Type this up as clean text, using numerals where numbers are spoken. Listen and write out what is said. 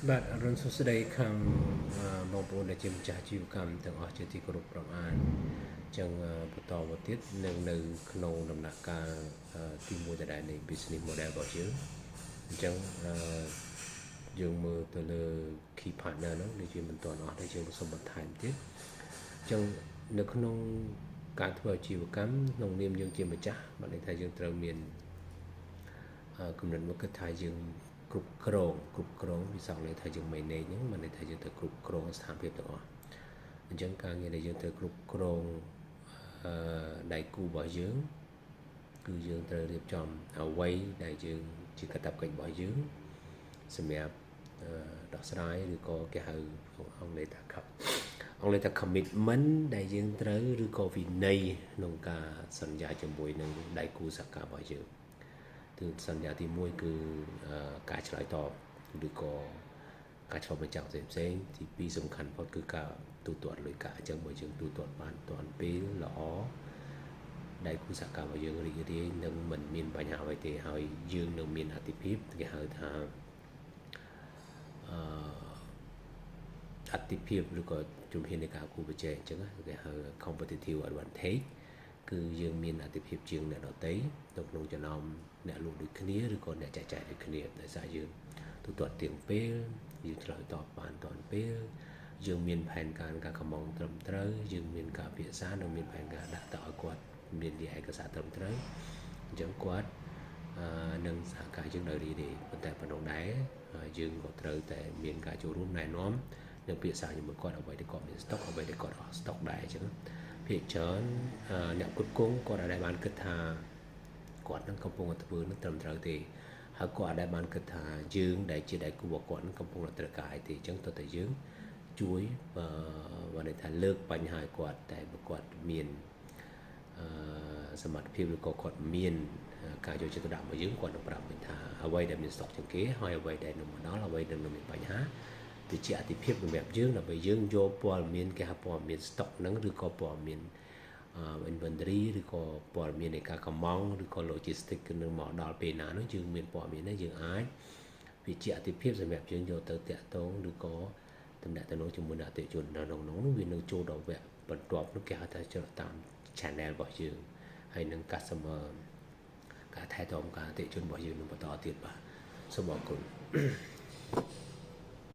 បាទអរុនសុស្ដីខាងបងប្អូនដែលជាម្ចាស់អាជីវកម្មទាំងអស់ជាទីគោរពរាប់អានចឹងបន្តមកទៀតនៅក្នុងដំណាក់កាលទី1ដដែលនៃ business model របស់យើងអញ្ចឹងយើងមើលទៅលើ key partner ហ្នឹងដែលជាមិនទាន់អស់ដែលយើងសូមបន្ថែមទៀតអញ្ចឹងនៅក្នុងការធ្វើអាជីវកម្មក្នុងនាមយើងជាម្ចាស់បានន័យថាយើងត្រូវមានកំណត់មកគិតថាយើងគ្រប់គ្រងវិស័យន័យថាយើង manage ហ្នឹងបានន័យថាយើងត្រូវគ្រប់គ្រងស្ថានភាពទាំងអស់អញ្ចឹងការងារដែលយើងត្រូវគ្រប់គ្រងដៃគូរបស់យើងគឺយើងត្រូវរៀបចំអ្វីដែលយើងជាកាតព្វកិច្ចរបស់យើងសម្រាប់ដោះស្រាយឬក៏គេហៅអង់គ្លេសថា commitment ដែលយើងត្រូវឬក៏វិន័យក្នុងការសន្យាជាមួយនឹងដៃគូសហការរបស់យើងគឺសន្យាទី1គឺការឆ្លើយតបឬក៏ការឆ្លុះបញ្ចាំងផ្សេងទី2សំខាន់បំផុតគឺការទូទាត់លុយកាក់អញ្ចឹងបើយើងទូទាត់បានទាន់ពេលល្អដៃគូសហការរបស់យើងរីករាយនឹងមិនមានបញ្ហាអ្វីទេហើយយើងនឹងមានអតិភិបគេហៅថាអតិភិបឬក៏ជំហាននៃការគូប្រជែងអញ្ចឹងគេហៅ competitive advantage គឺយើងមានអតិភិបជាងអ្នកដទៃនៅក្នុងចំណោមអ្នកលក់ដូចគ្នាឬក៏អ្នកចែកចាយដូចគ្នាដោយសារយើងទូទាត់ទៀងពេលយើងឆ្លើយតបបានទាន់ពេលយើងមានផែនការកម្មងត្រឹមត្រូវយើងមានការពិសានិងមានផែនការដាក់ទៅឲ្យគាត់មានលិខិតឯកសារត្រឹមត្រូវអញ្ចឹងគាត់នឹងសហការយើងដោយរីករាយប៉ុន្តែប៉ុណ្ណោះដែរយើងក៏ត្រូវតែមានការចូលរួមណែនាំនិងពិសាជាមួយគាត់អ្វីដែលគាត់មានស្តុកអ្វីដែលគាត់អស់ស្តុកដែរអញ្ចឹងភាគច្រើនអ្នកគ្រប់គ្រងគាត់អាចបានគិតថាគាត់នឹងកំពុងតែធ្វើនឹងត្រឹមត្រូវទេហើយគាត់អាចបានគិតថាយើងដែលជាដៃគូរបស់គាត់នឹងកំពុងតែត្រូវការអីទេអញ្ចឹងតើតើយើងជួយបើន័យថាលើកបញ្ហាឲ្យគាត់តែបើគាត់មានសមត្ថភាពឬក៏គាត់មានការយកចិត្តទុកដាក់មកយើងគាត់នឹងប្រាប់វិញថាអ្វីដែលមានស្តុកជាងគេហើយអ្វីដែលនឹងមកដល់អ្វីដែលនឹងមានបញ្ហាវាជាអតិភិបសម្រាប់យើងដើម្បីយើងយកព័ត៌មានគេហៅព័ត៌មានស្តុកហ្នឹងឬក៏ព័ត៌មាន inventory ឬក៏ព័ត៌មាននៃការកម្មង់ឬក៏ logistics គឺនឹងមកដល់ពេលណានោះយើងមានព័ត៌មាននេះយើងអាចវាជាអតិភិបសម្រាប់យើងយកទៅតាក់ទងឬក៏តំណាក់តំណងជាមួយនឹងអតិថិជននៅក្នុងនោះវានឹងចូលដល់វគ្គបន្ទាប់នោះគេហៅថាចូលតាម channel របស់យើងហើយនឹង customer ការថែទាំការអតិថិជនរបស់យើងនឹងបន្តទៀតបាទសូមអរគុណ